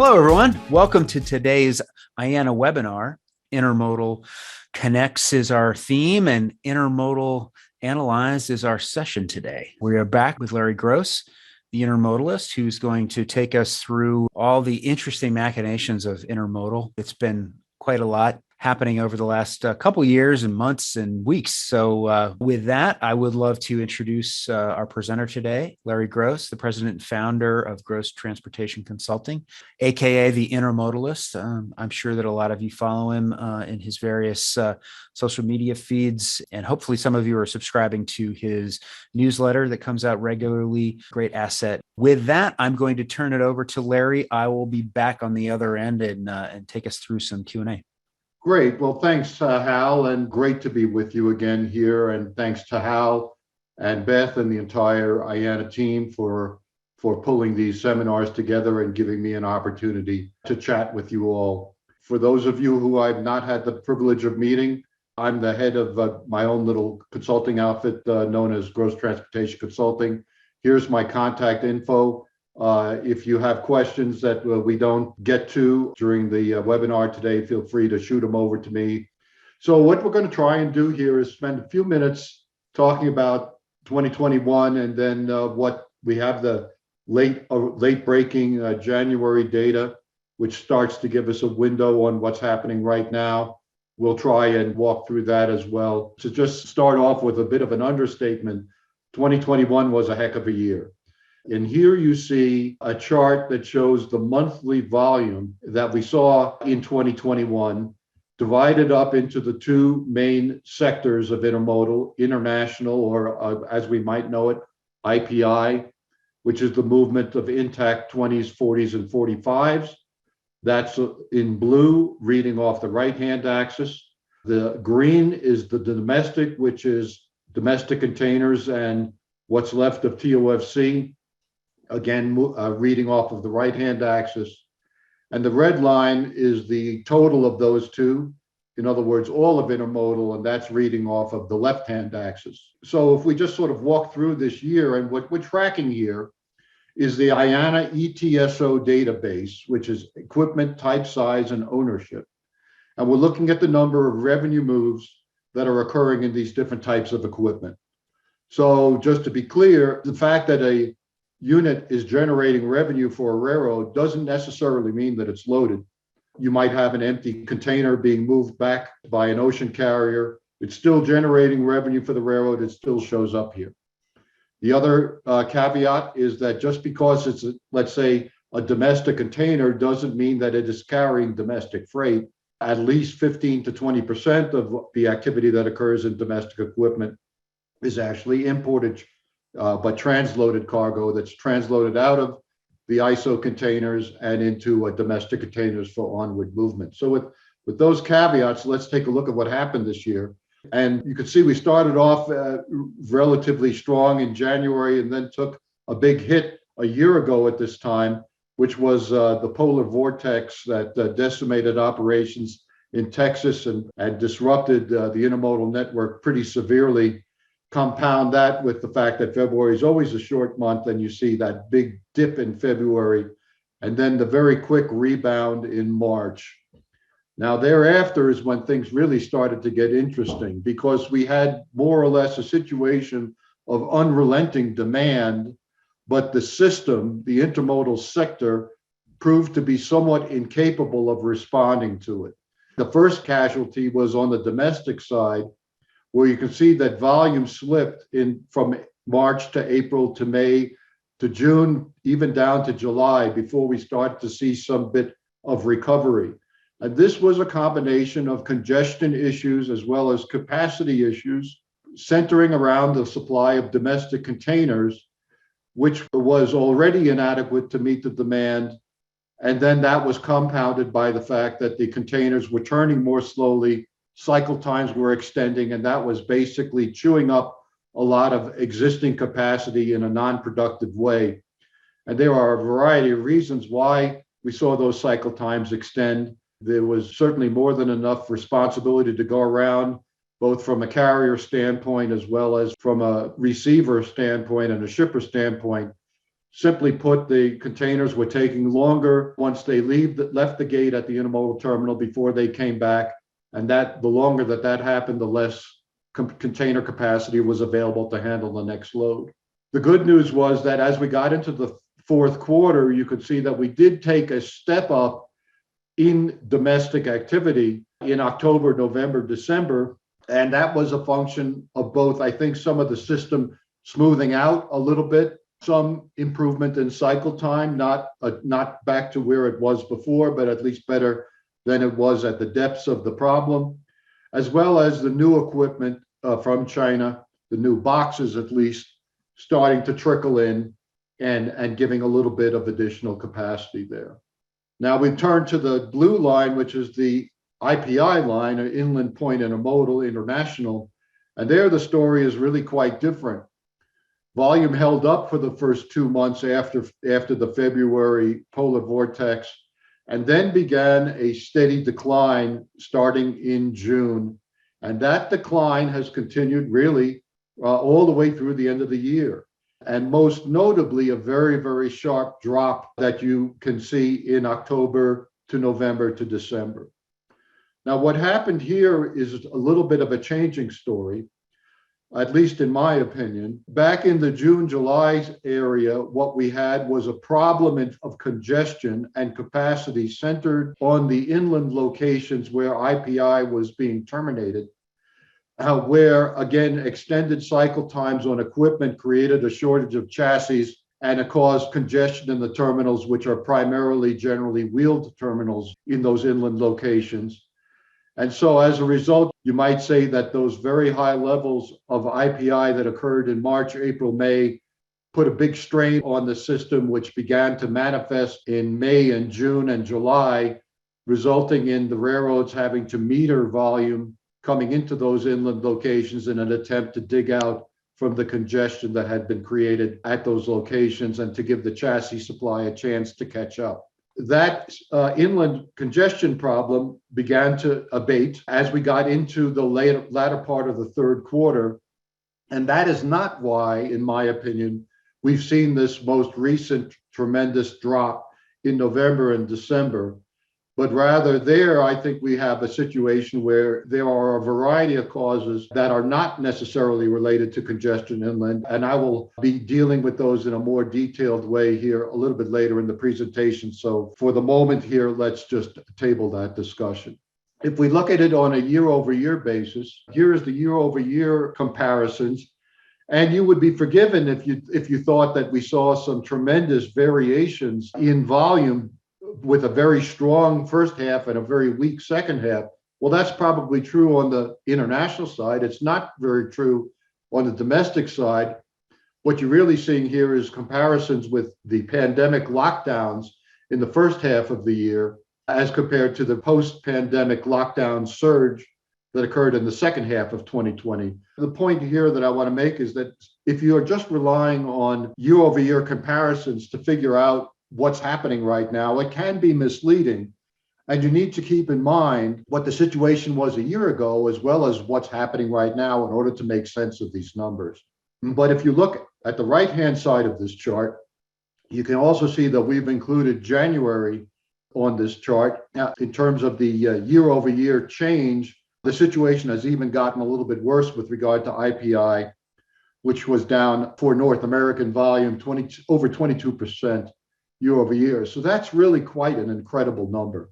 Hello, everyone. Welcome to today's IANA webinar. Intermodal Connects is our theme, and Intermodal Analyzed is our session today. We are back with Larry Gross, the Intermodalist, who's going to take us through all the interesting machinations of intermodal. It's been quite a lot happening over the last couple years and months and weeks. So with that, I would love to introduce our presenter today, Larry Gross, the president and founder of Gross Transportation Consulting, aka the Intermodalist. I'm sure that a lot of you follow him in his various social media feeds, and hopefully some of you are subscribing to his newsletter that comes out regularly. Great asset. With that, I'm going to turn it over to Larry. I will be back on the other end and take us through some Q&A. Great. Well, thanks, Hal, and great to be with you again here. And thanks to Hal and Beth and the entire IANA team for pulling these seminars together and giving me an opportunity to chat with you all. For those of you who I've not had the privilege of meeting, I'm the head of my own little consulting outfit known as Gross Transportation Consulting. Here's my contact info. If you have questions that we don't get to during the webinar today, feel free to shoot them over to me. So what we're going to try and do here is spend a few minutes talking about 2021, and then what we have the late breaking January data, which starts to give us a window on what's happening right now. We'll try and walk through that as well. To just start off with a bit of an understatement, 2021 was a heck of a year. And here you see a chart that shows the monthly volume that we saw in 2021, divided up into the two main sectors of intermodal, international, or as we might know it, IPI, which is the movement of intact 20s, 40s, and 45s. That's in blue, reading off the right-hand axis. The green is the domestic, which is domestic containers and what's left of TOFC. Again, reading off of the right-hand axis. And the red line is the total of those two. In other words, all of intermodal, and that's reading off of the left-hand axis. So if we just sort of walk through this year, and what we're tracking here is the IANA ETSO database, which is equipment, type, size, and ownership. And we're looking at the number of revenue moves that are occurring in these different types of equipment. So just to be clear, the fact that a unit is generating revenue for a railroad doesn't necessarily mean that it's loaded. You might have an empty container being moved back by an ocean carrier. It's still generating revenue for the railroad. It still shows up here. The other caveat is that just because it's, let's say, a domestic container doesn't mean that it is carrying domestic freight. At least 15 to 20% of the activity that occurs in domestic equipment is actually imported but transloaded cargo that's transloaded out of the ISO containers and into domestic containers for onward movement. So with those caveats, let's take a look at what happened this year. And you can see we started off relatively strong in January and then took a big hit a year ago at this time, which was the polar vortex that decimated operations in Texas and disrupted the intermodal network pretty severely. Compound that with the fact that February is always a short month, and you see that big dip in February, and then the very quick rebound in March. Now, thereafter is when things really started to get interesting, because we had more or less a situation of unrelenting demand, but the system, the intermodal sector, proved to be somewhat incapable of responding to it. The first casualty was on the domestic side, where you can see that volume slipped from March to April to May to June, even down to July, before we start to see some bit of recovery. And this was a combination of congestion issues as well as capacity issues, centering around the supply of domestic containers, which was already inadequate to meet the demand. And then that was compounded by the fact that the containers were turning more slowly, cycle times were extending, and that was basically chewing up a lot of existing capacity in a non-productive way. And there are a variety of reasons why we saw those cycle times extend. There was certainly more than enough responsibility to go around, both from a carrier standpoint as well as from a receiver standpoint and a shipper standpoint. Simply put, the containers were taking longer once they left the gate at the intermodal terminal before they came back. And that the longer that happened, the less container capacity was available to handle the next load. The good news was that as we got into the fourth quarter, you could see that we did take a step up in domestic activity in October, November, December. And that was a function of both, I think, some of the system smoothing out a little bit, some improvement in cycle time, not back to where it was before, but at least better than it was at the depths of the problem, as well as the new equipment from China, the new boxes at least, starting to trickle in and giving a little bit of additional capacity there. Now we turn to the blue line, which is the IPI line, or Inland Point Intermodal International, and there the story is really quite different. Volume held up for the first 2 months after the February polar vortex, and then began a steady decline starting in June. And that decline has continued really all the way through the end of the year. And most notably, a very, very sharp drop that you can see in October to November to December. Now, what happened here is a little bit of a changing story, at least in my opinion. Back in the June, July area, what we had was a problem of congestion and capacity centered on the inland locations where IPI was being terminated, where, again, extended cycle times on equipment created a shortage of chassis, and it caused congestion in the terminals, which are primarily generally wheeled terminals in those inland locations. And so as a result, you might say that those very high levels of IPI that occurred in March, April, May put a big strain on the system, which began to manifest in May and June and July, resulting in the railroads having to meter volume coming into those inland locations in an attempt to dig out from the congestion that had been created at those locations and to give the chassis supply a chance to catch up. That inland congestion problem began to abate as we got into the latter part of the third quarter. And that is not why, in my opinion, we've seen this most recent tremendous drop in November and December. But rather there, I think we have a situation where there are a variety of causes that are not necessarily related to congestion inland. And I will be dealing with those in a more detailed way here a little bit later in the presentation. So for the moment here, let's just table that discussion. If we look at it on a year-over-year basis, here is the year-over-year comparisons. And you would be forgiven if you thought that we saw some tremendous variations in volume with a very strong first half and a very weak second half. Well, that's probably true on the international side. It's not very true on the domestic side. What you're really seeing here is comparisons with the pandemic lockdowns in the first half of the year as compared to the post-pandemic lockdown surge that occurred in the second half of 2020. The point here that I want to make is that if you are just relying on year-over-year comparisons to figure out what's happening right now, it can be misleading. And you need to keep in mind what the situation was a year ago, as well as what's happening right now in order to make sense of these numbers. But if you look at the right-hand side of this chart, you can also see that we've included January on this chart. Now, in terms of the year-over-year change, the situation has even gotten a little bit worse with regard to IPI, which was down for North American volume over 22%. Year over year. So that's really quite an incredible number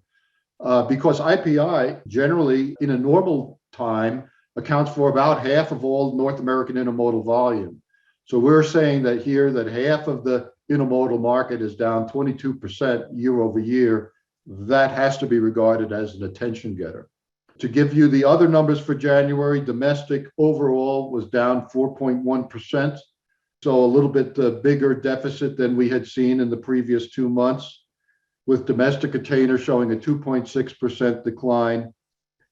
because IPI generally in a normal time accounts for about half of all North American intermodal volume. So we're saying that here that half of the intermodal market is down 22% year over year. That has to be regarded as an attention getter. To give you the other numbers for January, domestic overall was down 4.1%. So a little bit bigger deficit than we had seen in the previous 2 months, with domestic container showing a 2.6% decline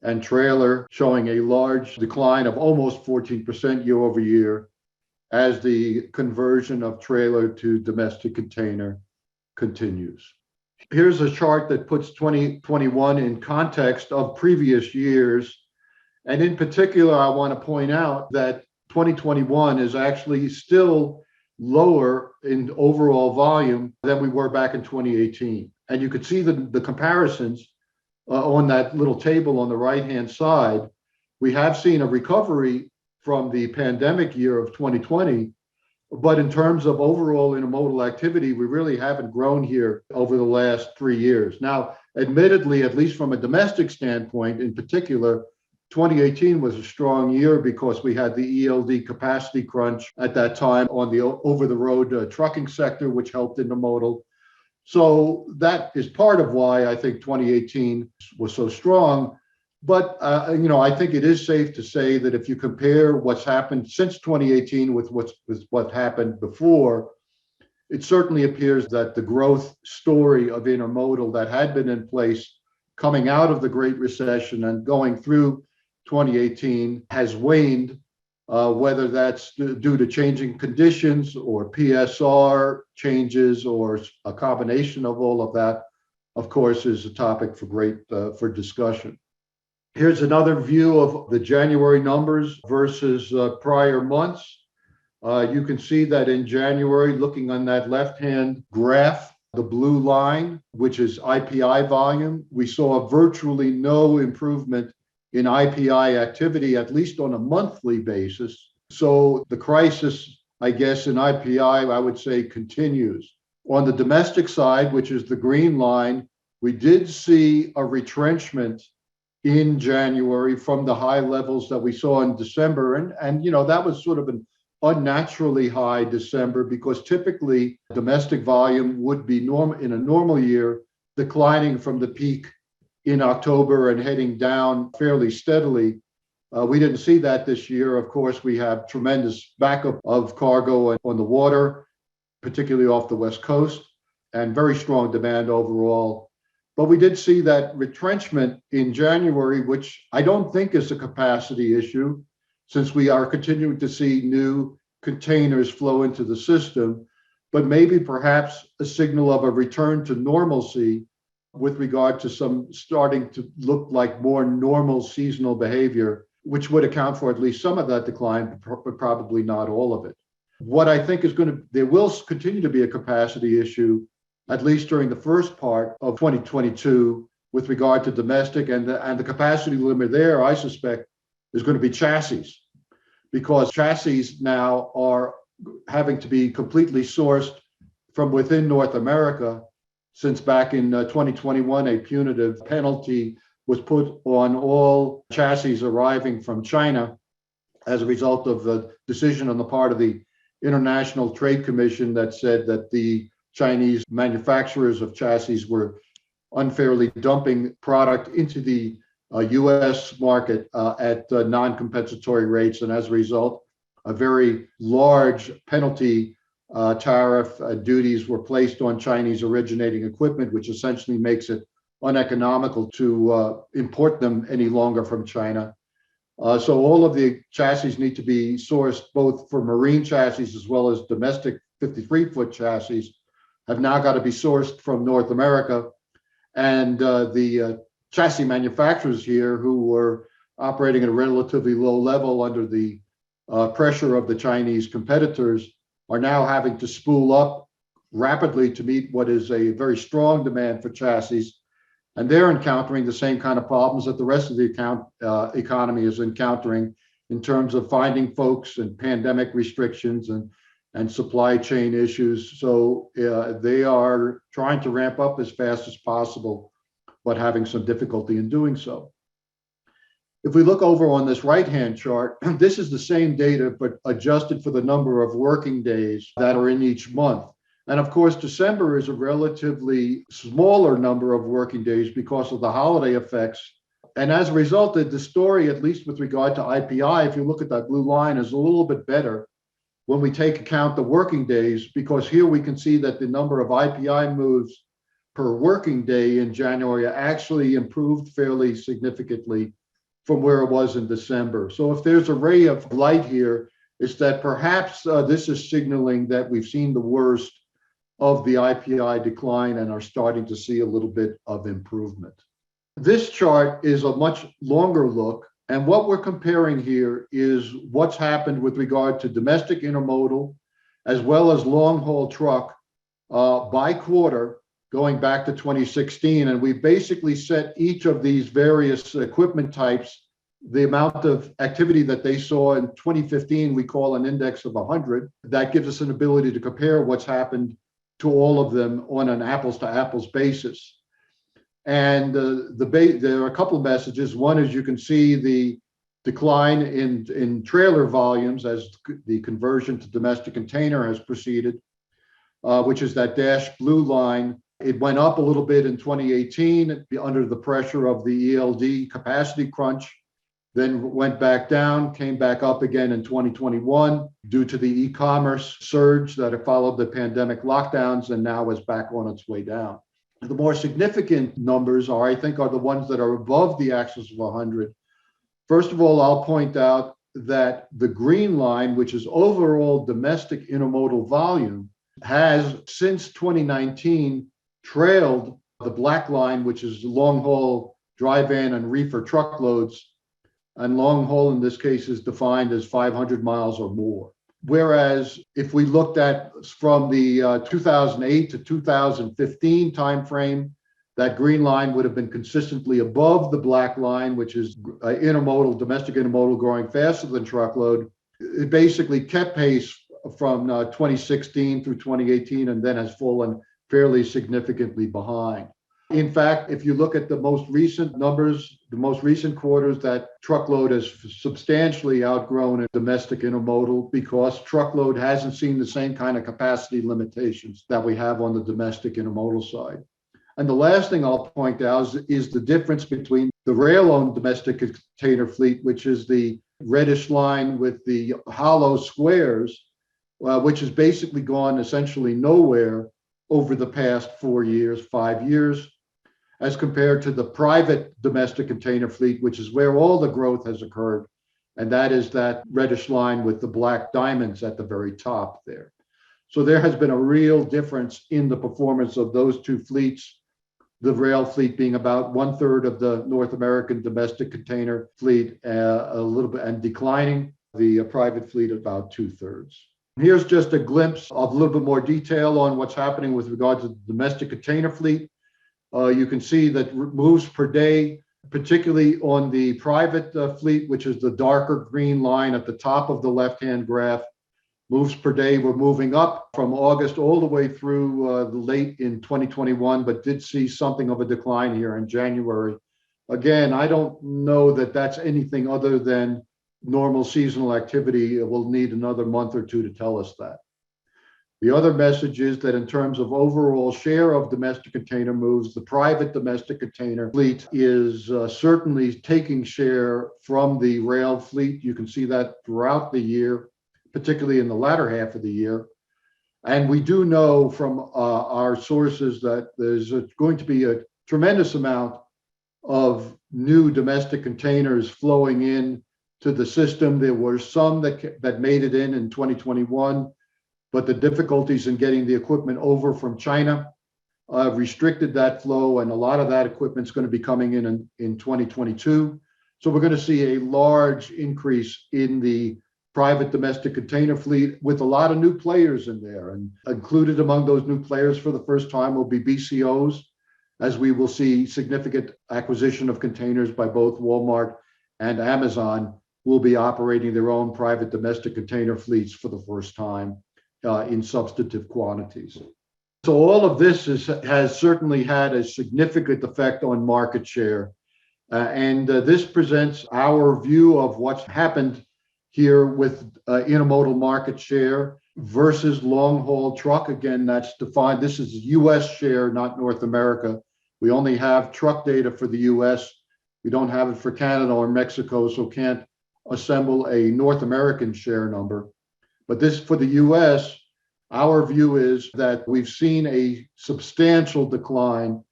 and trailer showing a large decline of almost 14% year over year as the conversion of trailer to domestic container continues. Here's a chart that puts 2021 in context of previous years. And in particular, I want to point out that 2021 is actually still lower in overall volume than we were back in 2018. And you could see the comparisons on that little table on the right-hand side. We have seen a recovery from the pandemic year of 2020, but in terms of overall intermodal activity, we really haven't grown here over the last 3 years. Now, admittedly, at least from a domestic standpoint in particular, 2018 was a strong year because we had the ELD capacity crunch at that time on the over-the-road trucking sector, which helped intermodal. So that is part of why I think 2018 was so strong. But I think it is safe to say that if you compare what's happened since 2018 with what happened before, it certainly appears that the growth story of intermodal that had been in place coming out of the Great Recession and going through 2018 has waned, whether that's due to changing conditions or PSR changes or a combination of all of that, of course, is a topic for discussion. Here's another view of the January numbers versus prior months. You can see that in January, looking on that left-hand graph, the blue line, which is IPI volume, we saw virtually no improvement in IPI activity, at least on a monthly basis. So the crisis, I guess, in IPI, I would say, continues. On the domestic side, which is the green line, we did see a retrenchment in January from the high levels that we saw in December. And that was sort of an unnaturally high December because typically domestic volume would be in a normal year declining from the peak in October and heading down fairly steadily. We didn't see that this year. Of course, we have tremendous backup of cargo on the water, particularly off the West Coast, and very strong demand overall. But we did see that retrenchment in January, which I don't think is a capacity issue, since we are continuing to see new containers flow into the system, but maybe perhaps a signal of a return to normalcy with regard to some starting to look like more normal seasonal behavior, which would account for at least some of that decline, but probably not all of it. What I think there will continue to be a capacity issue, at least during the first part of 2022, with regard to domestic, and the capacity limit there, I suspect, is going to be chassis, because chassis now are having to be completely sourced from within North America, since back in 2021, a punitive penalty was put on all chassis arriving from China as a result of the decision on the part of the International Trade Commission that said that the Chinese manufacturers of chassis were unfairly dumping product into the U.S. market at non-compensatory rates. And as a result, a very large penalty tariff duties were placed on Chinese originating equipment, which essentially makes it uneconomical to import them any longer from China. So all of the chassis need to be sourced, both for marine chassis as well as domestic 53-foot chassis, have now got to be sourced from North America. And the chassis manufacturers here, who were operating at a relatively low level under the pressure of the Chinese competitors, are now having to spool up rapidly to meet what is a very strong demand for chassis. And they're encountering the same kind of problems that the rest of the economy is encountering in terms of finding folks and pandemic restrictions and supply chain issues. So they are trying to ramp up as fast as possible, but having some difficulty in doing so. If we look over on this right-hand chart, this is the same data, but adjusted for the number of working days that are in each month. And of course, December is a relatively smaller number of working days because of the holiday effects. And as a result, the story, at least with regard to IPI, if you look at that blue line, is a little bit better when we take account the working days, because here we can see that the number of IPI moves per working day in January actually improved fairly significantly from where it was in December. So if there's a ray of light here, it's that perhaps this is signaling that we've seen the worst of the IPI decline and are starting to see a little bit of improvement. This chart is a much longer look, and what we're comparing here is what's happened with regard to domestic intermodal as well as long haul truck by quarter going back to 2016. And we basically set each of these various equipment types, the amount of activity that they saw in 2015, we call an index of 100. That gives us an ability to compare what's happened to all of them on an apples to apples basis. And there are a couple of messages. One is you can see the decline in trailer volumes as the conversion to domestic container has proceeded, which is that dashed blue line. It went up a little bit in 2018 under the pressure of the ELD capacity crunch, then went back down, came back up again in 2021 due to the e-commerce surge that followed the pandemic lockdowns, and now is back on its way down. The more significant numbers are the ones that are above the axis of 100. First of all, I'll point out that the green line, which is overall domestic intermodal volume, has since 2019 trailed the black line, which is long haul dry van and reefer truckloads. And long haul in this case is defined as 500 miles or more. Whereas if we looked at from the 2008 to 2015 timeframe, that green line would have been consistently above the black line, which is intermodal, domestic intermodal growing faster than truckload. It basically kept pace from 2016 through 2018 and then has fallen fairly significantly behind. In fact, if you look at the most recent numbers, the most recent quarters, that truckload has substantially outgrown domestic intermodal because truckload hasn't seen the same kind of capacity limitations that we have on the domestic intermodal side. And the last thing I'll point out is the difference between the rail-owned domestic container fleet, which is the reddish line with the hollow squares, which has basically gone essentially nowhere over the past 4 years, 5 years, as compared to the private domestic container fleet, which is where all the growth has occurred. And that is that reddish line with the black diamonds at the very top there. So there has been a real difference in the performance of those two fleets, the rail fleet being about 1/3 of the North American domestic container fleet, a little bit, and declining, the private fleet about 2/3. Here's just a glimpse of a little bit more detail on what's happening with regard to the domestic container fleet. You can see that moves per day, particularly on the private fleet, which is the darker green line at the top of the left-hand graph. Moves per day were moving up from August all the way through late in 2021, but did see something of a decline here in January. Again, I don't know that that's anything other than normal seasonal activity. We'll need another month or two to tell us that. The other message is that in terms of overall share of domestic container moves, the private domestic container fleet is certainly taking share from the rail fleet. You can see that throughout the year, particularly in the latter half of the year. And we do know from our sources that there's going to be a tremendous amount of new domestic containers flowing in to the system. There were some that made it in 2021, but the difficulties in getting the equipment over from China restricted that flow, and a lot of that equipment is going to be coming in 2022. So we're going to see a large increase in the private domestic container fleet with a lot of new players in there. And included among those new players for the first time will be BCOs, as we will see significant acquisition of containers by both Walmart and Amazon will be operating their own private domestic container fleets for the first time in substantive quantities. So all of this has certainly had a significant effect on market share. And this presents our view of what's happened here with intermodal market share versus long haul truck. Again, that's defined. This is US share, not North America. We only have truck data for the US. We don't have it for Canada or Mexico, so can't assemble a North American share number. But this for the US, our view is that we've seen a substantial decline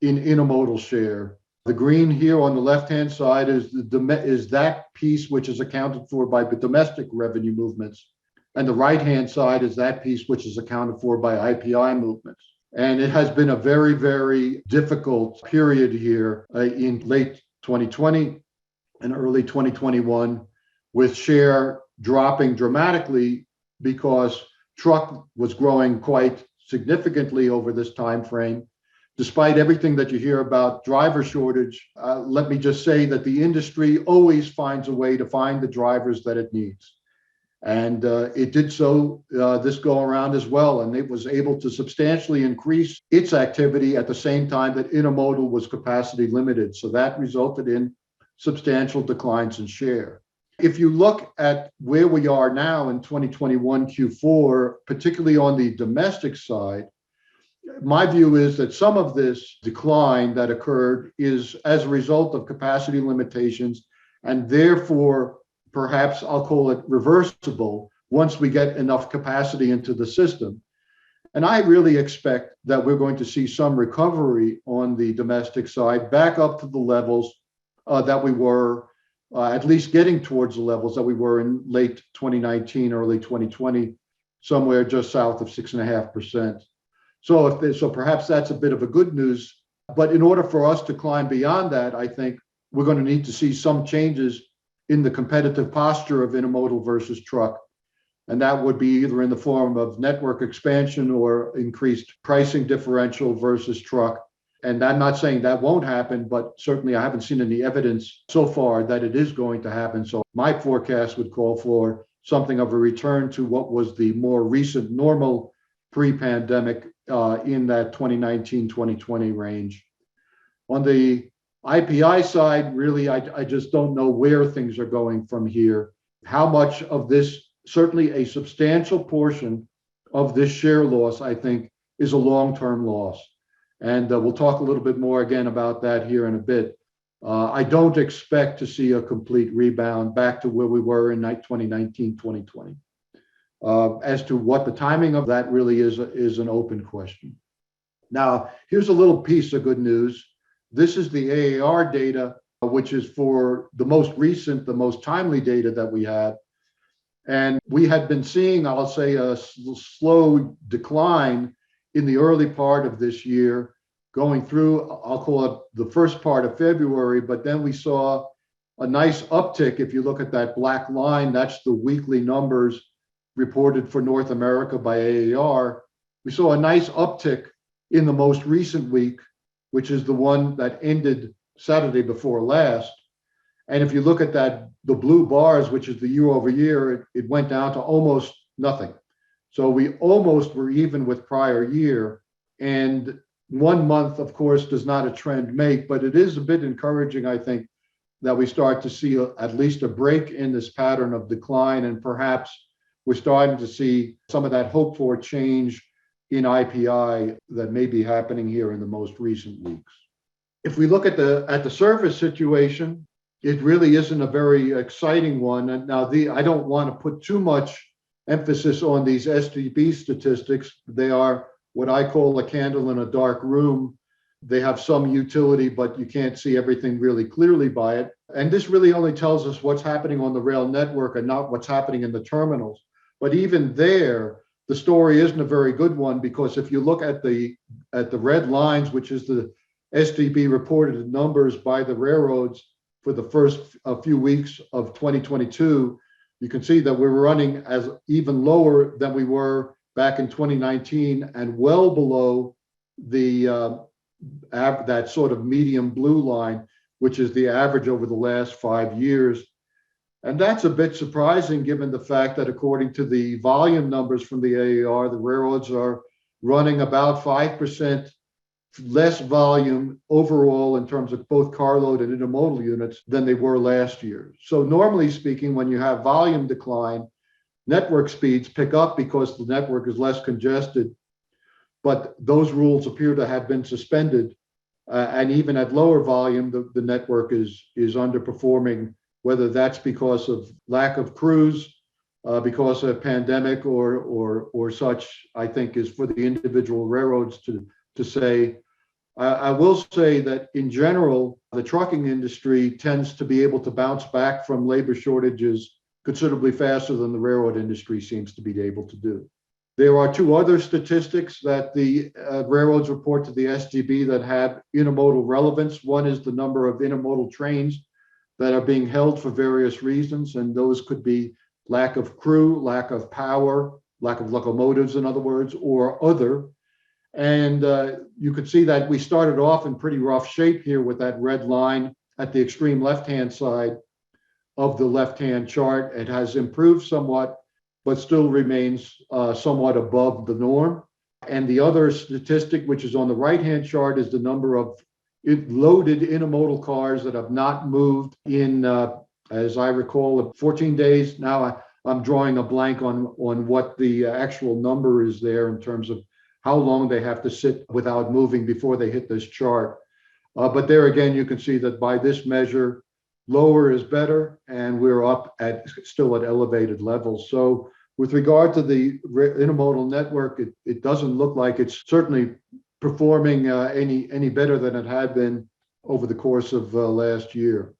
in intermodal share. The green here on the left-hand side is that piece which is accounted for by the domestic revenue movements. And the right-hand side is that piece which is accounted for by IPI movements. And it has been a very, very difficult period here in late 2020 and early 2021, with share dropping dramatically because truck was growing quite significantly over this time frame. Despite everything that you hear about driver shortage, let me just say that the industry always finds a way to find the drivers that it needs. And it did so this go around as well. And it was able to substantially increase its activity at the same time that intermodal was capacity limited. So that resulted in substantial declines in share. If you look at where we are now in 2021 Q4, particularly on the domestic side, my view is that some of this decline that occurred is as a result of capacity limitations, and therefore perhaps I'll call it reversible once we get enough capacity into the system. And I really expect that we're going to see some recovery on the domestic side back up to the levels that we were, at least getting towards the levels that we were in late 2019, early 2020, somewhere just south of 6.5%. So perhaps that's a bit of a good news. But in order for us to climb beyond that, I think we're going to need to see some changes in the competitive posture of intermodal versus truck. And that would be either in the form of network expansion or increased pricing differential versus truck. And I'm not saying that won't happen, but certainly I haven't seen any evidence so far that it is going to happen. So my forecast would call for something of a return to what was the more recent normal pre-pandemic in that 2019-2020 range. On the IPI side, really, I just don't know where things are going from here. How much of this, certainly a substantial portion of this share loss, I think, is a long-term loss. And we'll talk a little bit more again about that here in a bit. I don't expect to see a complete rebound back to where we were in 2019-2020. As to what the timing of that really is an open question. Now, here's a little piece of good news. This is the AAR data, which is for the most recent, the most timely data that we have. And we had been seeing, I'll say, a slow decline in the early part of this year, going through, I'll call it the first part of February, but then we saw a nice uptick. If you look at that black line, that's the weekly numbers reported for North America by AAR. We saw a nice uptick in the most recent week, which is the one that ended Saturday before last. And if you look at that, the blue bars, which is the year over year, it went down to almost nothing. So we almost were even with prior year. And 1 month, of course, does not a trend make, but it is a bit encouraging, I think, that we start to see at least a break in this pattern of decline. And perhaps we're starting to see some of that hoped for change in IPI that may be happening here in the most recent weeks. If we look at the service situation, it really isn't a very exciting one. And now I don't want to put too much emphasis on these STB statistics. They are what I call a candle in a dark room. They have some utility, but you can't see everything really clearly by it. And this really only tells us what's happening on the rail network and not what's happening in the terminals. But even there, the story isn't a very good one, because if you look at the red lines, which is the STB reported numbers by the railroads for the first few weeks of 2022, you can see that we're running as even lower than we were back in 2019 and well below the that sort of medium blue line, which is the average over the last 5 years. And that's a bit surprising given the fact that according to the volume numbers from the AAR, the railroads are running about 5% less volume overall in terms of both carload and intermodal units than they were last year. So normally speaking, when you have volume decline, network speeds pick up because the network is less congested. But those rules appear to have been suspended. And even at lower volume, the network is underperforming, whether that's because of lack of crews, because of pandemic or such, I think is for the individual railroads to say. I will say that in general, the trucking industry tends to be able to bounce back from labor shortages considerably faster than the railroad industry seems to be able to do. There are two other statistics that the railroads report to the STB that have intermodal relevance. One is the number of intermodal trains that are being held for various reasons, and those could be lack of crew, lack of power, lack of locomotives, in other words, or other. And you could see that we started off in pretty rough shape here with that red line at the extreme left-hand side of the left-hand chart. It has improved somewhat, but still remains somewhat above the norm. And the other statistic, which is on the right-hand chart, is the number of loaded intermodal cars that have not moved in, as I recall, 14 days. Now I'm drawing a blank on what the actual number is there in terms of how long they have to sit without moving before they hit this chart. But there again, you can see that by this measure, lower is better, and we're up at still at elevated levels. So with regard to the intermodal network, it doesn't look like it's certainly performing any better than it had been over the course of last year.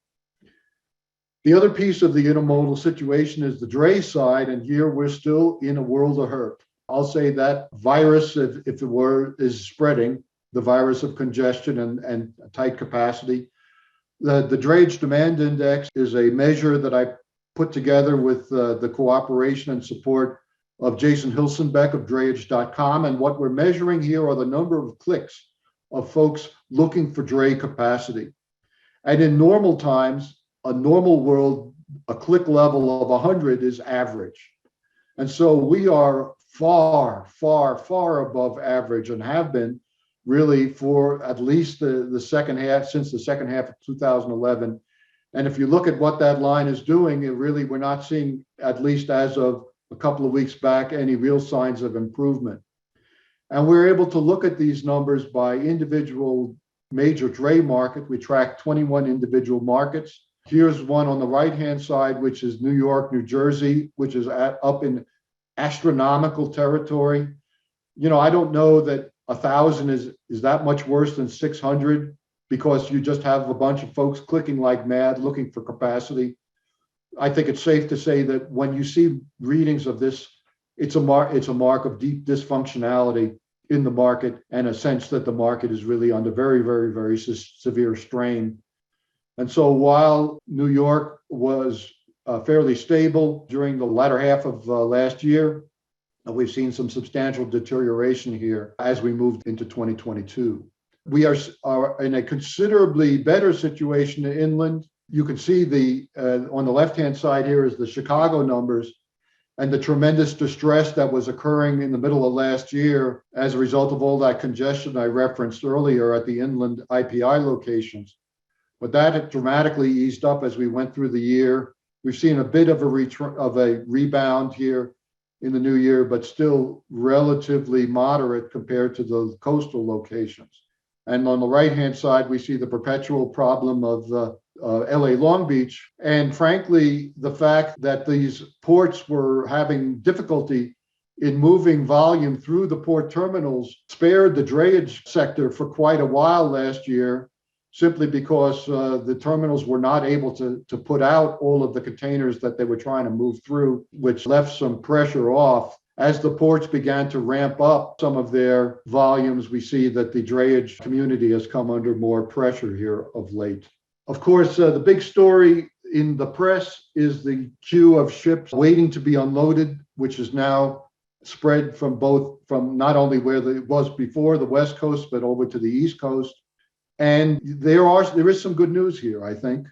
The other piece of the intermodal situation is the dray side, and here we're still in a world of hurt. I'll say that virus, if it were, is spreading, the virus of congestion and tight capacity. The drayage demand index is a measure that I put together with the cooperation and support of Jason Hilsenbeck of drayage.com. And what we're measuring here are the number of clicks of folks looking for dray capacity. And in normal times, a normal world, a click level of 100 is average. And so we are far, far, far above average and have been really for at least the second half, since the second half of 2011. And if you look at what that line is doing, we're not seeing, at least as of a couple of weeks back, any real signs of improvement. And we're able to look at these numbers by individual major dray market. We track 21 individual markets. Here's one on the right-hand side, which is New York, New Jersey, which is up in astronomical territory. You know, I don't know that 1,000 is that much worse than 600, because you just have a bunch of folks clicking like mad looking for capacity. I think it's safe to say that when you see readings of this, it's a mark of deep dysfunctionality in the market, and a sense that the market is really under very, very, very severe strain. And so while New York was fairly stable during the latter half of last year, we've seen some substantial deterioration here as we moved into 2022. We are in a considerably better situation inland. You can see on the left-hand side here is the Chicago numbers, and the tremendous distress that was occurring in the middle of last year as a result of all that congestion I referenced earlier at the inland IPI locations. But that had dramatically eased up as we went through the year. We've seen a bit of a rebound here in the new year, but still relatively moderate compared to the coastal locations. And on the right-hand side, we see the perpetual problem of LA Long Beach. And frankly, the fact that these ports were having difficulty in moving volume through the port terminals spared the drayage sector for quite a while last year, simply because the terminals were not able to put out all of the containers that they were trying to move through, which left some pressure off. As the ports began to ramp up some of their volumes, we see that the drayage community has come under more pressure here of late. Of course, the big story in the press is the queue of ships waiting to be unloaded, which is now spread from not only where it was before, the West Coast, but over to the East Coast. And there is some good news here, I think.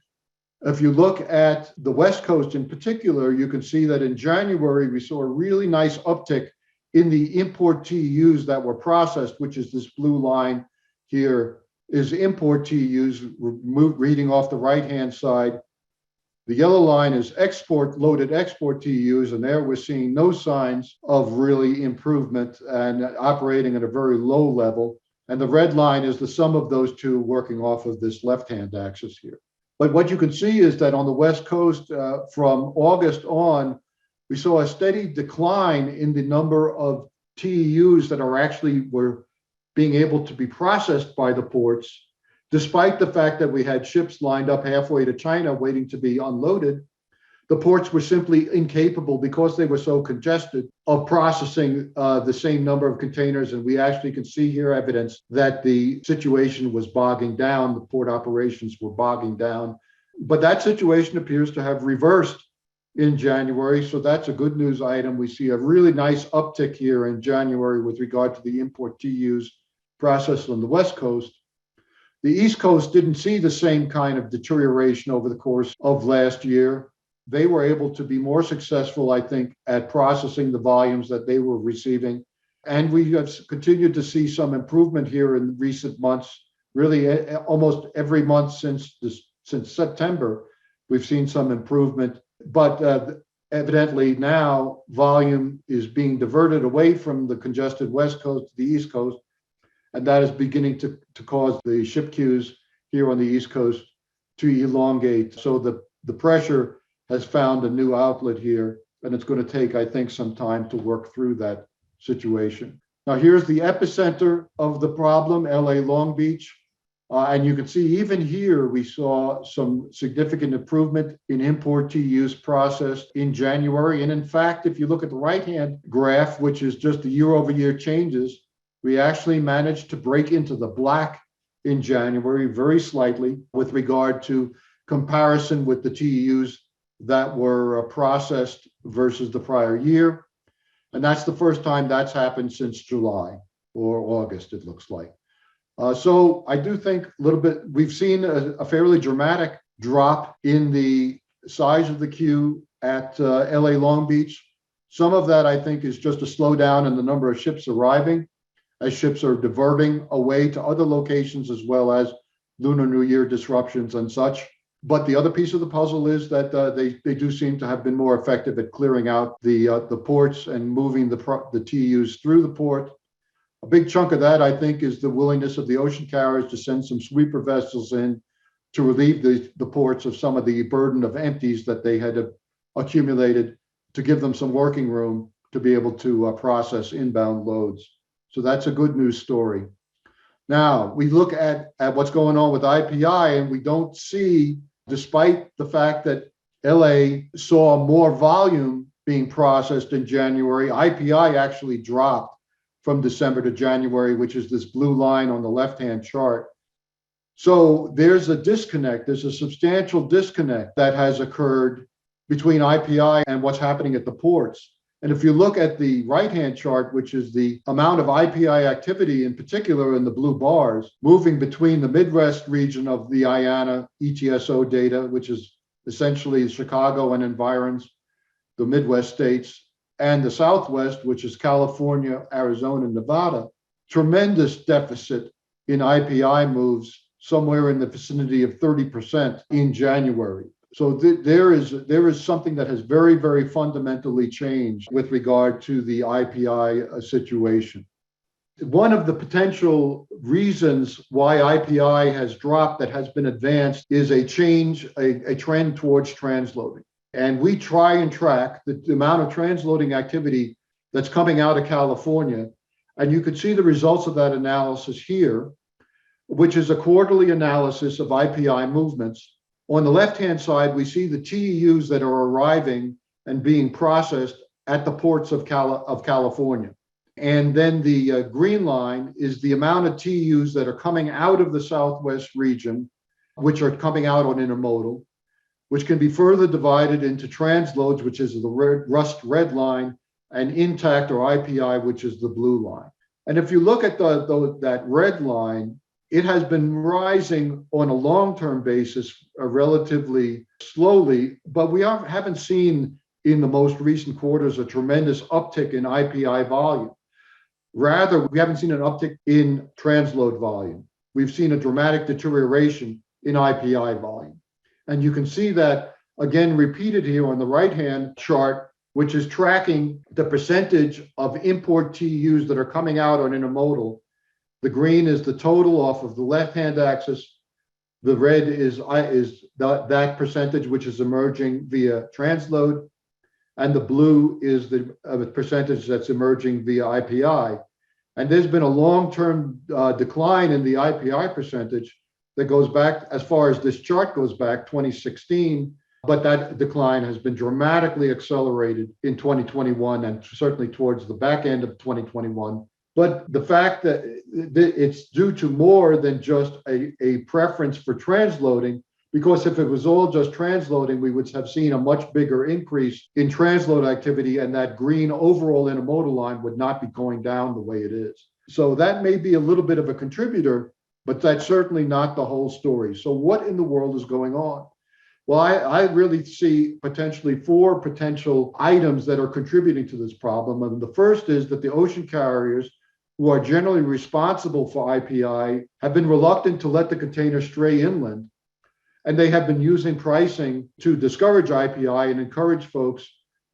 If you look at the West Coast in particular, you can see that in January, we saw a really nice uptick in the import TEUs that were processed, which is this blue line here, is import TEUs reading off the right-hand side. The yellow line is loaded export TEUs, and there we're seeing no signs of really improvement and operating at a very low level. And the red line is the sum of those two working off of this left-hand axis here. But what you can see is that on the West Coast, from August on, we saw a steady decline in the number of TEUs that were being able to be processed by the ports, despite the fact that we had ships lined up halfway to China waiting to be unloaded. The ports were simply incapable, because they were so congested, of processing the same number of containers. And we actually can see here evidence that the situation was bogging down. The port operations were bogging down. But that situation appears to have reversed in January. So that's a good news item. We see a really nice uptick here in January with regard to the import TUs processed on the West Coast. The East Coast didn't see the same kind of deterioration over the course of last year. They were able to be more successful, I think, at processing the volumes that they were receiving. And we have continued to see some improvement here in recent months. Really, almost every month since September, we've seen some improvement. But evidently now volume is being diverted away from the congested West Coast to the East Coast. And that is beginning to cause the ship queues here on the East Coast to elongate. So the pressure has found a new outlet here, and it's going to take, I think, some time to work through that situation. Now, here's the epicenter of the problem, LA Long Beach. And you can see even here, we saw some significant improvement in import TUs processed in January. And in fact, if you look at the right-hand graph, which is just the year-over-year changes, we actually managed to break into the black in January very slightly with regard to comparison with the TUs that were processed versus the prior year. And that's the first time that's happened since July or August, it looks like. So I do think a little bit, we've seen a fairly dramatic drop in the size of the queue at LA Long Beach. Some of that, I think, is just a slowdown in the number of ships arriving as ships are diverting away to other locations, as well as Lunar New Year disruptions and such. But the other piece of the puzzle is that they do seem to have been more effective at clearing out the ports and moving the TUs through the port. A big chunk of that, I think, is the willingness of the ocean carriers to send some sweeper vessels in to relieve the ports of some of the burden of empties that they had accumulated, to give them some working room to be able to process inbound loads. So that's a good news story. Now, we look at what's going on with IPI, and we don't see, despite the fact that LA saw more volume being processed in January, IPI actually dropped from December to January, which is this blue line on the left-hand chart. So there's a disconnect. There's a substantial disconnect that has occurred between IPI and what's happening at the ports. And if you look at the right-hand chart, which is the amount of IPI activity, in particular in the blue bars, moving between the Midwest region of the IANA ETSO data, which is essentially Chicago and environs, the Midwest states, and the Southwest, which is California, Arizona, and Nevada, tremendous deficit in IPI moves, somewhere in the vicinity of 30% in January. So there is something that has very, very fundamentally changed with regard to the IPI situation. One of the potential reasons why IPI has dropped that has been advanced is a trend towards transloading. And we try and track the amount of transloading activity that's coming out of California. And you can see the results of that analysis here, which is a quarterly analysis of IPI movements. On the left-hand side, we see the TEUs that are arriving and being processed at the ports of California. And then the green line is the amount of TEUs that are coming out of the Southwest region, which are coming out on intermodal, which can be further divided into transloads, which is the rust red line, and intact or IPI, which is the blue line. And if you look at that red line, it has been rising on a long-term basis relatively slowly, but we haven't seen in the most recent quarters a tremendous uptick in IPI volume. Rather, we haven't seen an uptick in transload volume. We've seen a dramatic deterioration in IPI volume. And you can see that again repeated here on the right-hand chart, which is tracking the percentage of import TUs that are coming out on intermodal. The green is the total off of the left-hand axis. The red is that percentage which is emerging via transload. And the blue is the percentage that's emerging via IPI. And there's been a long-term decline in the IPI percentage that goes back, as far as this chart goes back, 2016. But that decline has been dramatically accelerated in 2021 and certainly towards the back end of 2021. But the fact that it's due to more than just a preference for transloading, because if it was all just transloading, we would have seen a much bigger increase in transload activity, and that green overall intermodal line would not be going down the way it is. So that may be a little bit of a contributor, but that's certainly not the whole story. So what in the world is going on? Well, I really see potentially 4 potential items that are contributing to this problem. And the first is that the ocean carriers, who are generally responsible for IPI, have been reluctant to let the container stray inland. And they have been using pricing to discourage IPI and encourage folks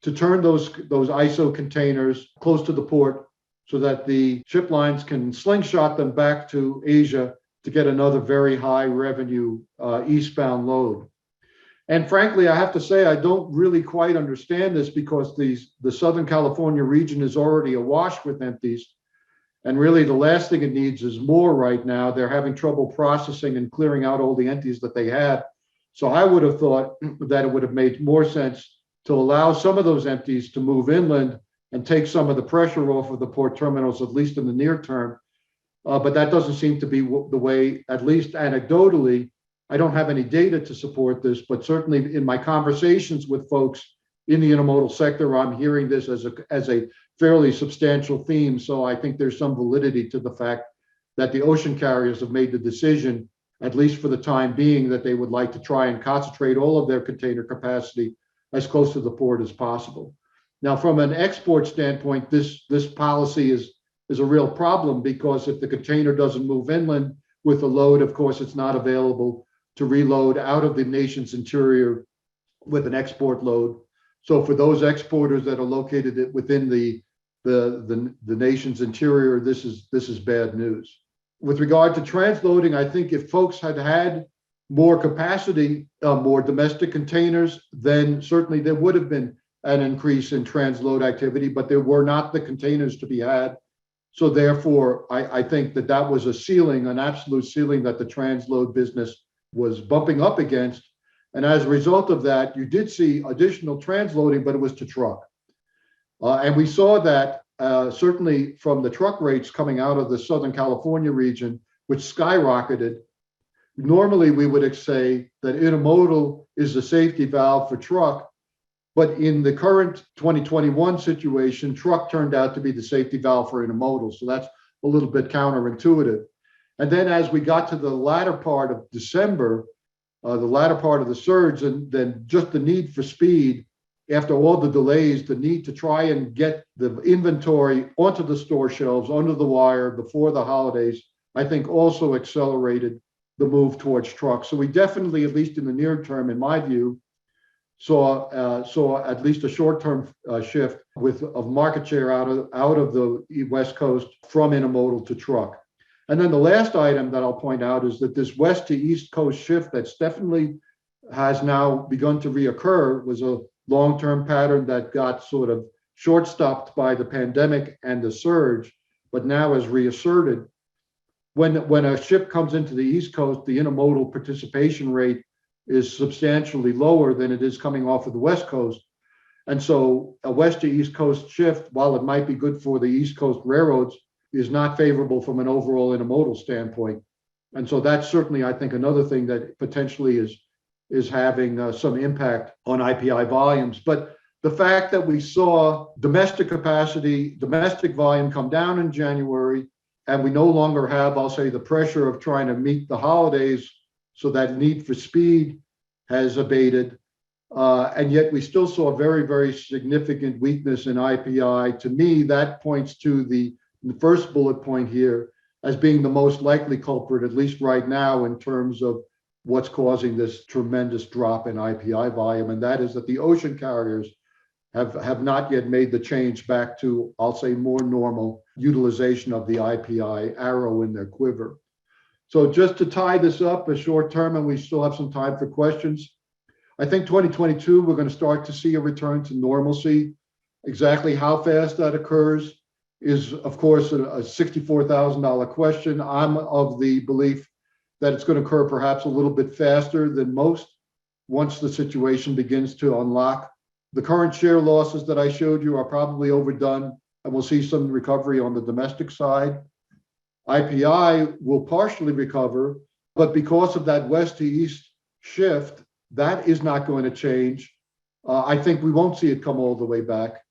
to turn those ISO containers close to the port so that the ship lines can slingshot them back to Asia to get another very high revenue eastbound load. And frankly, I have to say, I don't really quite understand this, because the Southern California region is already awash with empties. And really, the last thing it needs is more right now. They're having trouble processing and clearing out all the empties that they had. So I would have thought that it would have made more sense to allow some of those empties to move inland and take some of the pressure off of the port terminals, at least in the near term. But that doesn't seem to be the way, at least anecdotally. I don't have any data to support this, but certainly in my conversations with folks in the intermodal sector, I'm hearing this as a fairly substantial theme. So I think there's some validity to the fact that the ocean carriers have made the decision, at least for the time being, that they would like to try and concentrate all of their container capacity as close to the port as possible. Now, from an export standpoint, this policy is a real problem, because if the container doesn't move inland with a load, of course, it's not available to reload out of the nation's interior with an export load. So for those exporters that are located within the nation's interior, this is bad news. With regard to transloading, I think if folks had more capacity, more domestic containers, then certainly there would have been an increase in transload activity, but there were not the containers to be had. So therefore, I think that was a ceiling, an absolute ceiling that the transload business was bumping up against. And as a result of that, you did see additional transloading, but it was to truck. And we saw that certainly from the truck rates coming out of the Southern California region, which skyrocketed. Normally, we would say that intermodal is the safety valve for truck, but in the current 2021 situation, truck turned out to be the safety valve for intermodal. So that's a little bit counterintuitive. And then as we got to the latter part of December, the latter part of the surge, and then just the need for speed, after all the delays, the need to try and get the inventory onto the store shelves, under the wire before the holidays, I think also accelerated the move towards trucks. So we definitely, at least in the near term, in my view, saw at least a short-term shift of market share out of the West Coast from intermodal to truck. And then the last item that I'll point out is that this west to east coast shift that's definitely has now begun to reoccur was a long-term pattern that got sort of short-stopped by the pandemic and the surge, but now is reasserted. When a ship comes into the East Coast, the intermodal participation rate is substantially lower than it is coming off of the West Coast. And so a west to East Coast shift, while it might be good for the East Coast railroads, is not favorable from an overall intermodal standpoint. And so that's certainly, I think, another thing that potentially is having some impact on IPI volumes. But the fact that we saw domestic capacity, domestic volume come down in January, and we no longer have, I'll say, the pressure of trying to meet the holidays, so that need for speed has abated. And yet we still saw a very, very significant weakness in IPI. To me, that points to the first bullet point here as being the most likely culprit, at least right now, in terms of what's causing this tremendous drop in IPI volume. And that is that the ocean carriers have not yet made the change back to, I'll say, more normal utilization of the IPI arrow in their quiver. So just to tie this up a short term, and we still have some time for questions, I think 2022, we're going to start to see a return to normalcy. Exactly how fast that occurs is, of course, a $64,000 question. I'm of the belief that it's going to occur perhaps a little bit faster than most once the situation begins to unlock. The current share losses that I showed you are probably overdone, and we'll see some recovery on the domestic side. IPI will partially recover, but because of that west to east shift, that is not going to change. I think we won't see it come all the way back.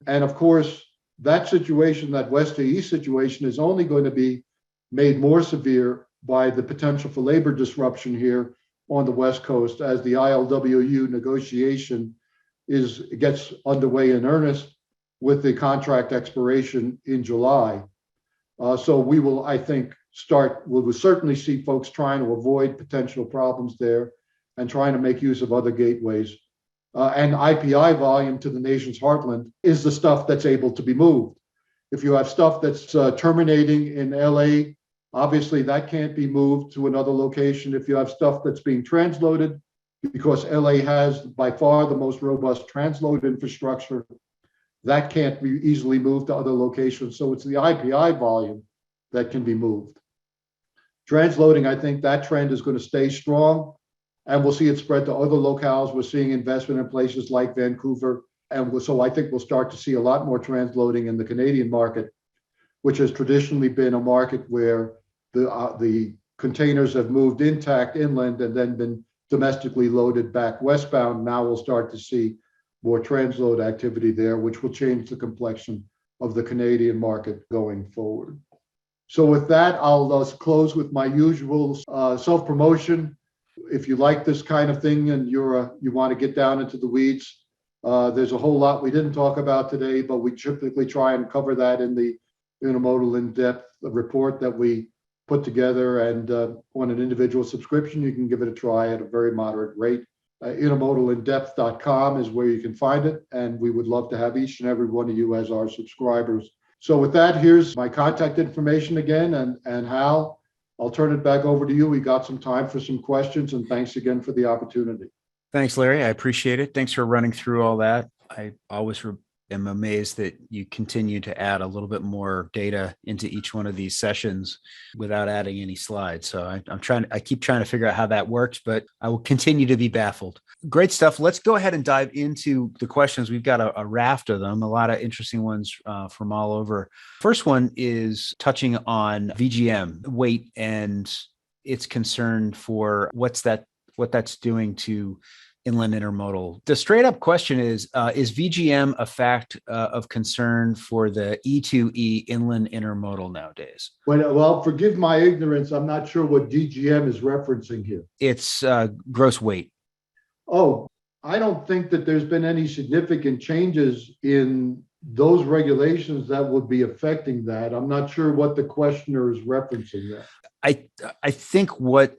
And of course, that situation, that west to east situation, is only going to be made more severe by the potential for labor disruption here on the West Coast as the ILWU negotiation gets underway in earnest with the contract expiration in July. So we will, I think, we will certainly see folks trying to avoid potential problems there and trying to make use of other gateways. And IPI volume to the nation's heartland is the stuff that's able to be moved. If you have stuff that's terminating in LA, obviously that can't be moved to another location. If you have stuff that's being transloaded, because LA has by far the most robust transload infrastructure, that can't be easily moved to other locations. So it's the IPI volume that can be moved. Transloading, I think that trend is going to stay strong, and we'll see it spread to other locales. We're seeing investment in places like Vancouver. And so I think we'll start to see a lot more transloading in the Canadian market, which has traditionally been a market where the containers have moved intact inland and then been domestically loaded back westbound. Now we'll start to see more transload activity there, which will change the complexion of the Canadian market going forward. So with that, I'll close with my usual self-promotion. If you like this kind of thing and you want to get down into the weeds, there's a whole lot we didn't talk about today, but we typically try and cover that in the Intermodal In-Depth report that we put together. And on an individual subscription, you can give it a try at a very moderate rate. IntermodalIndepth.com is where you can find it. And we would love to have each and every one of you as our subscribers. So with that, here's my contact information again. And Hal, I'll turn it back over to you. We got some time for some questions, and thanks again for the opportunity. Thanks, Larry. I appreciate it. Thanks for running through all that. I always am amazed that you continue to add a little bit more data into each one of these sessions without adding any slides. So I keep trying to figure out how that works, but I will continue to be baffled. Great stuff. Let's go ahead and dive into the questions. We've got a raft of them, a lot of interesting ones from all over. First one is touching on VGM weight and its concern for what that's doing to inland intermodal. The straight up question is VGM a fact of concern for the E2E inland intermodal nowadays? Well, forgive my ignorance. I'm not sure what DGM is referencing here. It's gross weight. Oh, I don't think that there's been any significant changes in those regulations that would be affecting that. I'm not sure what the questioner is referencing there. I think what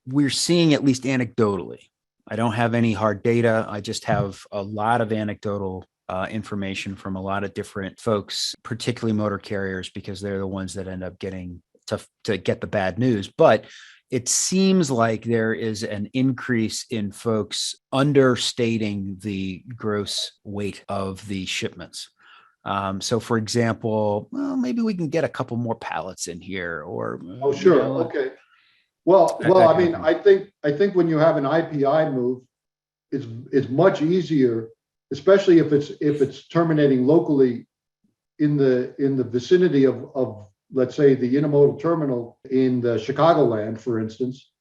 we're seeing, at least anecdotally, I don't have any hard data. I just have a lot of anecdotal information from a lot of different folks, particularly motor carriers, because they're the ones that end up getting to get the bad news. But it seems like there is an increase in folks understating the gross weight of the shipments. So, for example, well, maybe we can get a couple more pallets in here, or oh, sure, okay. Well, I mean, I think when you have an IPI move, it's much easier, especially if it's terminating locally in the vicinity of let's say the intermodal terminal in the Chicagoland, for instance.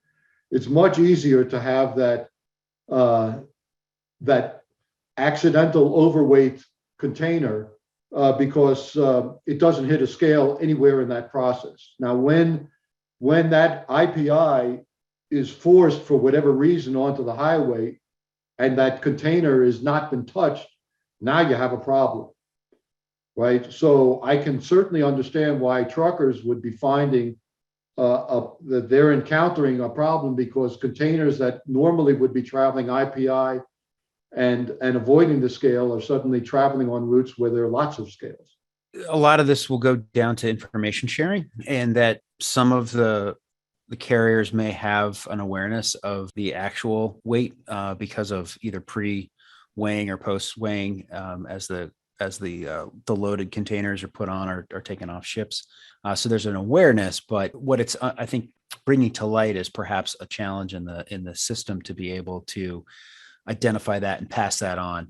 It's much easier to have that accidental overweight container because it doesn't hit a scale anywhere in that process. Now, when that IPI is forced for whatever reason onto the highway and that container has not been touched, now you have a problem, right? So I can certainly understand why truckers would be finding that they're encountering a problem because containers that normally would be traveling IPI and avoiding the scale are suddenly traveling on routes where there are lots of scales. A lot of this will go down to information sharing, and that some of the carriers may have an awareness of the actual weight because of either pre-weighing or post-weighing as the loaded containers are put on or taken off ships. So there's an awareness, but what it's I think bringing to light is perhaps a challenge in the system to be able to identify that and pass that on.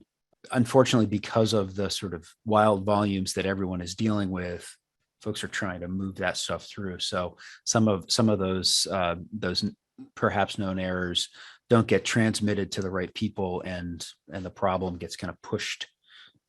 Unfortunately, because of the sort of wild volumes that everyone is dealing with, folks are trying to move that stuff through. So some of those perhaps known errors don't get transmitted to the right people, and the problem gets kind of pushed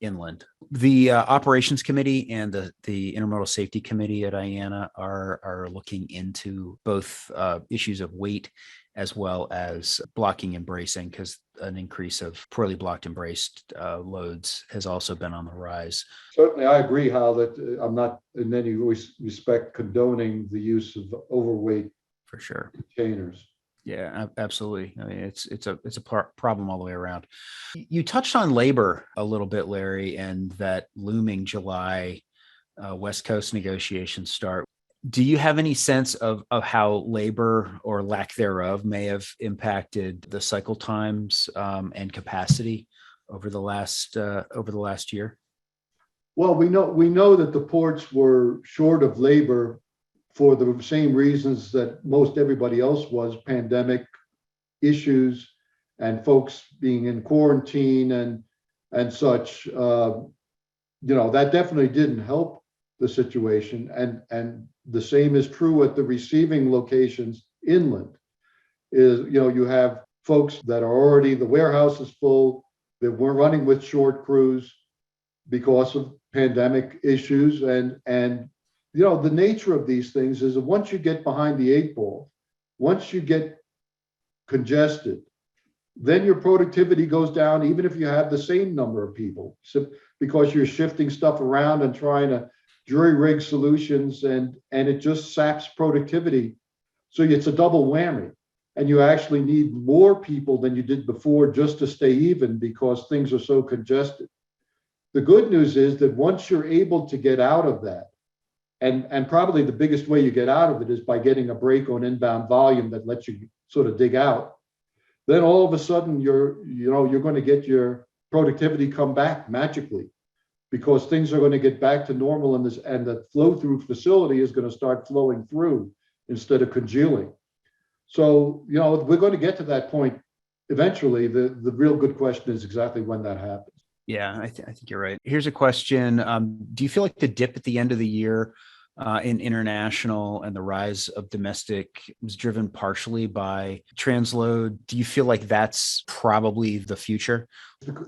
inland. The operations committee and the intermodal safety committee at IANA are looking into both issues of weight as well as blocking and bracing, because an increase of poorly blocked and braced loads has also been on the rise. Certainly, I agree, Hal, that I'm not in any respect condoning the use of overweight For sure. containers. Yeah, absolutely. I mean, it's a problem all the way around. You touched on labor a little bit, Larry, and that looming July West Coast negotiations start. Do you have any sense of how labor or lack thereof may have impacted the cycle times and capacity over the last year? Well, we know that the ports were short of labor for the same reasons that most everybody else was: pandemic issues and folks being in quarantine and such. That definitely didn't help the situation. And the same is true at the receiving locations inland. You have folks that are already, the warehouse is full, that we're running with short crews because of pandemic issues. And the nature of these things is that once you get behind the eight ball, once you get congested, then your productivity goes down, even if you have the same number of people, because you're shifting stuff around and trying to jury rig solutions, and it just saps productivity. So it's a double whammy. And you actually need more people than you did before just to stay even, because things are so congested. The good news is that once you're able to get out of that, and probably the biggest way you get out of it is by getting a break on inbound volume that lets you sort of dig out, then all of a sudden you're going to get your productivity come back magically, because things are going to get back to normal, and the flow through facility is going to start flowing through instead of congealing. So, we're going to get to that point eventually. The real good question is exactly when that happens. Yeah, I think you're right. Here's a question. Do you feel like the dip at the end of the year in international and the rise of domestic was driven partially by transload? Do you feel like that's probably the future?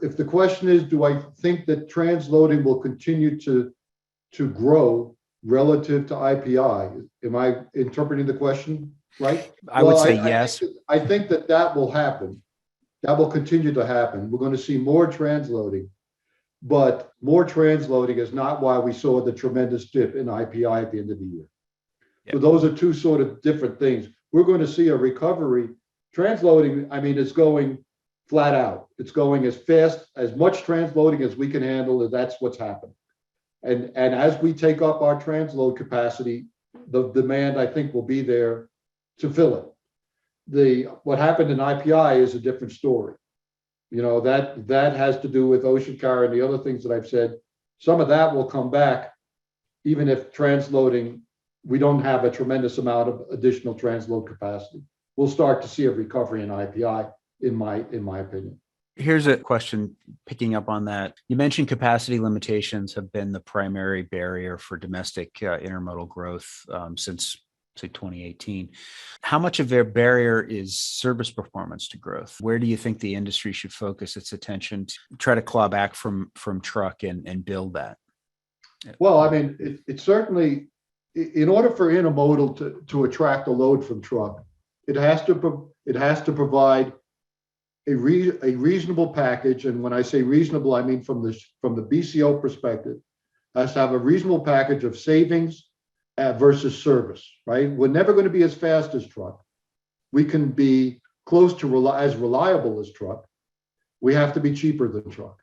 If the question is, do I think that transloading will continue to grow relative to IPI? Am I interpreting the question right? I would say yes. I think that will happen. That will continue to happen. We're going to see more transloading, but more transloading is not why we saw the tremendous dip in IPI at the end of the year. Yep. So those are two sort of different things. We're going to see a recovery. Transloading, is going flat out. It's going as fast, as much transloading as we can handle, and that's what's happened. And as we take up our transload capacity, the demand, I think, will be there to fill it. What happened in IPI is a different story. That has to do with ocean carrier and the other things that I've said. Some of that will come back, even if transloading, we don't have a tremendous amount of additional transload capacity. We'll start to see a recovery in IPI, in my opinion. Here's a question picking up on that. You mentioned capacity limitations have been the primary barrier for domestic intermodal growth since, say, 2018. How much of their barrier is service performance to growth? Where do you think the industry should focus its attention to try to claw back from truck and build that? Well, it certainly, in order for intermodal to attract a load from truck, it has to provide a reasonable package. And when I say reasonable, I mean from the BCO perspective, it has to have a reasonable package of savings versus service, right? We're never going to be as fast as truck. We can be close to as reliable as truck. We have to be cheaper than truck.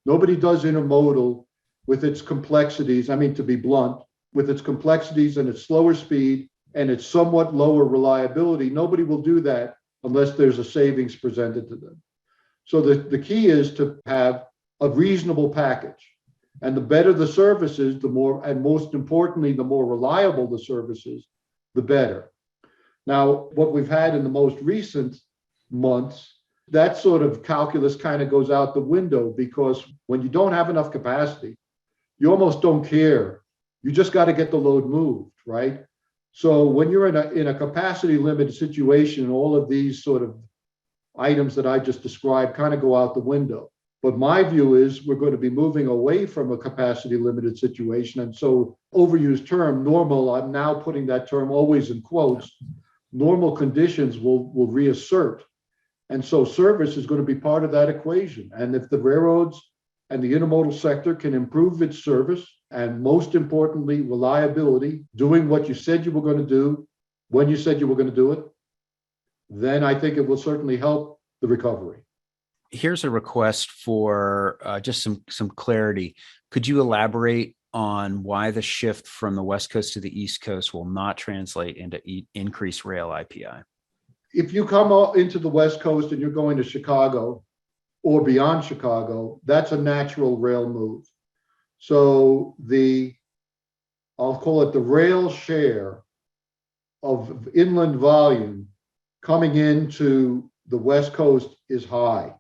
Nobody does intermodal with its complexities. To be blunt, with its complexities and its slower speed and its somewhat lower reliability, nobody will do that unless there's a savings presented to them. So the key is to have a reasonable package. And the better the services, the more, and most importantly, the more reliable the services, the better. Now, what we've had in the most recent months, that sort of calculus kind of goes out the window, because when you don't have enough capacity, you almost don't care. You just got to get the load moved, right? So when you're in a capacity limited situation, all of these sort of items that I just described kind of go out the window. But my view is we're going to be moving away from a capacity limited situation. And so overused term, normal, I'm now putting that term always in quotes, normal conditions will reassert. And so service is going to be part of that equation. And if the railroads and the intermodal sector can improve its service, and most importantly, reliability, doing what you said you were going to do, when you said you were going to do it, then I think it will certainly help the recovery. Here's a request for just some clarity. Could you elaborate on why the shift from the West Coast to the East Coast will not translate into increased rail IPI? If you come into the West Coast and you're going to Chicago or beyond Chicago, that's a natural rail move. So I'll call it the rail share of inland volume coming into the West Coast is high.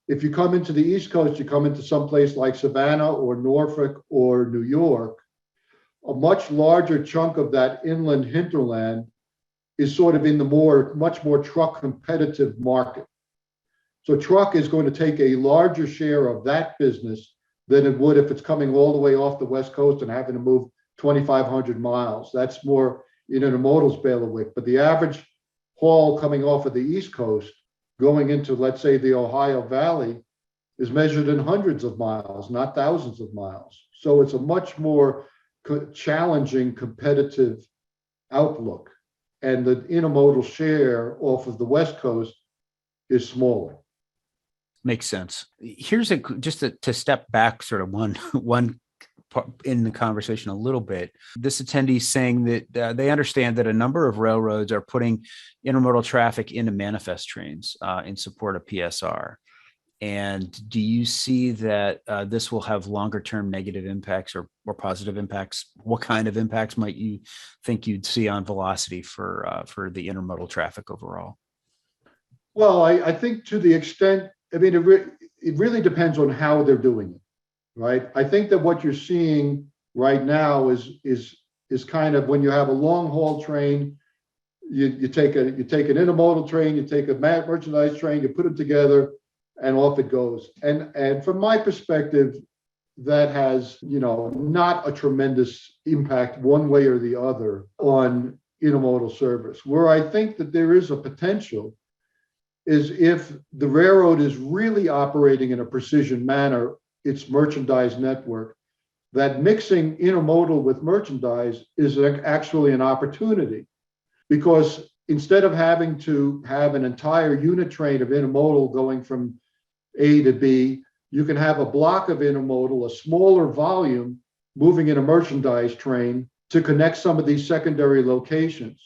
If you come into the East Coast, you come into some place like Savannah or Norfolk or New York, a much larger chunk of that inland hinterland is sort of in the much more truck competitive market. So truck is going to take a larger share of that business than it would if it's coming all the way off the West Coast and having to move 2,500 miles. That's more in intermodal's bailiwick. But the average haul coming off of the East Coast going into, let's say, the Ohio Valley is measured in hundreds of miles, not thousands of miles. So it's a much more challenging competitive outlook. And the intermodal share off of the West Coast is smaller. Makes sense. Here's to step back sort of one in the conversation a little bit. This attendee is saying that they understand that a number of railroads are putting intermodal traffic into manifest trains in support of PSR. And do you see that this will have longer term negative impacts or positive impacts? What kind of impacts might you think you'd see on velocity for the intermodal traffic overall? Well, I think to the extent, I mean, it really depends on how they're doing it, right? I think that what you're seeing right now is kind of when you have a long haul train, you take an intermodal train, you take a merchandise train, you put them together, and off it goes. And from my perspective, that has, not a tremendous impact one way or the other on intermodal service. Where I think that there is a potential is if the railroad is really operating in a precision manner, its merchandise network, that mixing intermodal with merchandise is actually an opportunity. Because instead of having to have an entire unit train of intermodal going from A to B, you can have a block of intermodal, a smaller volume, moving in a merchandise train to connect some of these secondary locations.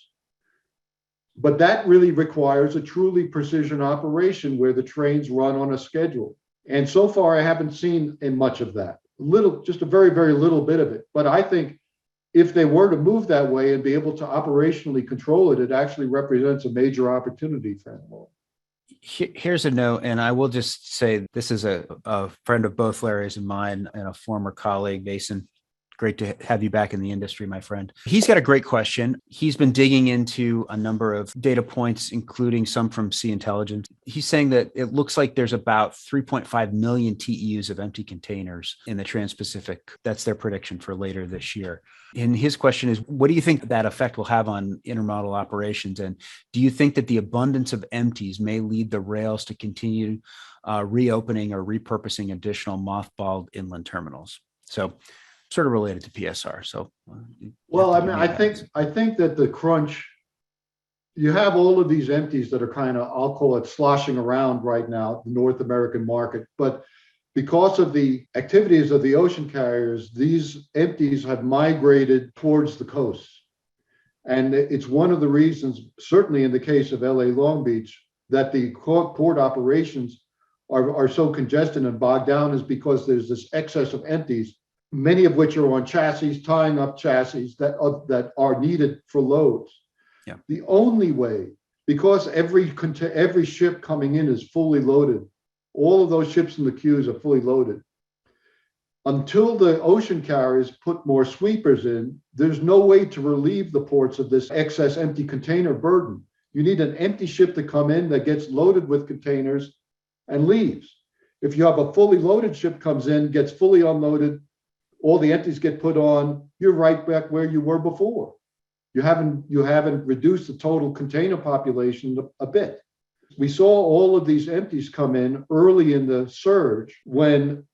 But that really requires a truly precision operation where the trains run on a schedule. And so far, I haven't seen much of that. Just a very, very little bit of it. But I think if they were to move that way and be able to operationally control it, it actually represents a major opportunity for intermodal. Here's a note, and I will just say this is a friend of both Larry's and mine and a former colleague, Mason. Great to have you back in the industry, my friend. He's got a great question. He's been digging into a number of data points, including some from Sea Intelligence. He's saying that it looks like there's about 3.5 million TEUs of empty containers in the Trans-Pacific. That's their prediction for later this year. And his question is, what do you think that effect will have on intermodal operations? And do you think that the abundance of empties may lead the rails to continue reopening or repurposing additional mothballed inland terminals? So sort of related to PSR. So, well, I mean, I think that the crunch, you have all of these empties that are kind of, I'll call it sloshing around right now, the North American market. But because of the activities of the ocean carriers, these empties have migrated towards the coast. And it's one of the reasons, certainly in the case of LA Long Beach, that the port operations are so congested and bogged down is because there's this excess of empties, many of which are on chassis, tying up chassis that are needed for loads. Yeah. The only way, because every ship coming in is fully loaded, all of those ships in the queues are fully loaded. Until the ocean carriers put more sweepers in, there's no way to relieve the ports of this excess empty container burden. You need an empty ship to come in that gets loaded with containers and leaves. If you have a fully loaded ship comes in, gets fully unloaded, all the empties get put on, you're right back where you were before. You haven't reduced the total container population a bit. We saw all of these empties come in early in the surge when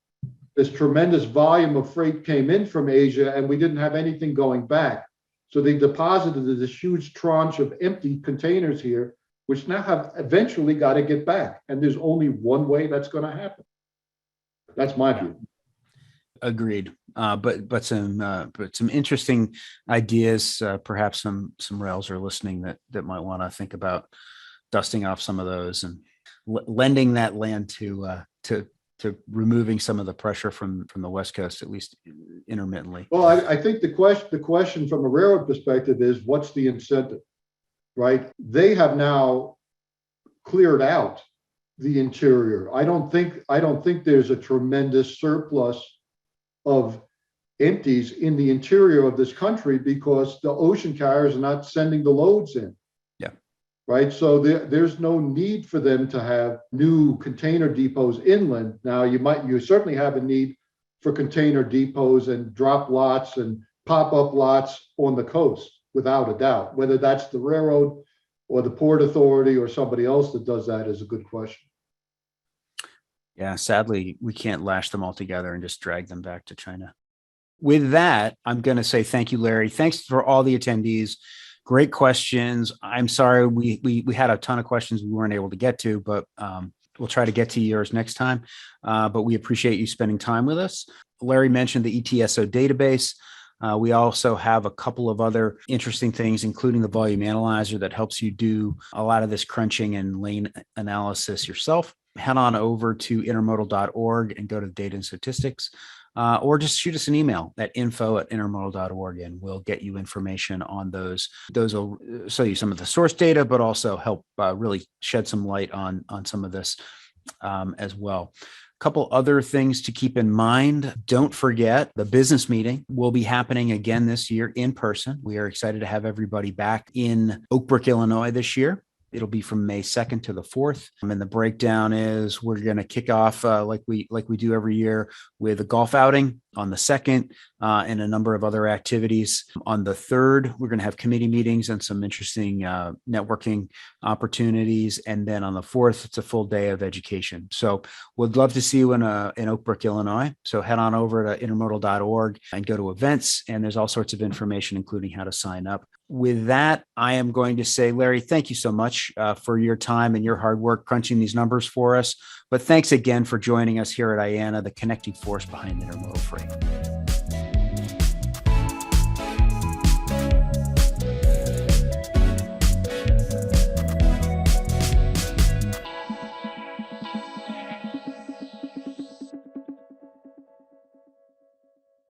this tremendous volume of freight came in from Asia and we didn't have anything going back. So they deposited this huge tranche of empty containers here, which now have eventually got to get back. And there's only one way that's going to happen. That's my view. Agreed. But some interesting ideas. Perhaps some rails are listening that might want to think about dusting off some of those and lending that land to removing some of the pressure from the West Coast, at least intermittently. Well, I think the question from a railroad perspective is, what's the incentive, right? They have now cleared out the interior. I don't think there's a tremendous surplus of empties in the interior of this country because the ocean carriers are not sending the loads in. Yeah. Right. So there's no need for them to have new container depots inland. Now you certainly have a need for container depots and drop lots and pop-up lots on the coast, without a doubt. Whether that's the railroad or the port authority or somebody else that does that is a good question. Yeah, sadly, we can't lash them all together and just drag them back to China. With that, I'm going to say thank you, Larry. Thanks for all the attendees. Great questions. I'm sorry we had a ton of questions we weren't able to get to, but we'll try to get to yours next time. But we appreciate you spending time with us. Larry mentioned the ETSO database. We also have a couple of other interesting things, including the volume analyzer that helps you do a lot of this crunching and lane analysis yourself. Head on over to intermodal.org and go to data and statistics, or just shoot us an email at info@intermodal.org and we'll get you information on those. Those will show you some of the source data, but also help really shed some light on some of this as well. Couple other things to keep in mind. Don't forget the business meeting will be happening again this year in person. We are excited to have everybody back in Oak Brook, Illinois this year. It'll be from May 2nd to the 4th. And the breakdown is we're going to kick off like we do every year with a golf outing on the 2nd and a number of other activities. On the 3rd, we're going to have committee meetings and some interesting networking opportunities. And then on the 4th, it's a full day of education. So we'd love to see you in Oak Brook, Illinois. So head on over to intermodal.org and go to events. And there's all sorts of information, including how to sign up. With that, I am going to say, Larry, thank you so much for your time and your hard work crunching these numbers for us. But thanks again for joining us here at IANA, the connecting force behind intermodal freight.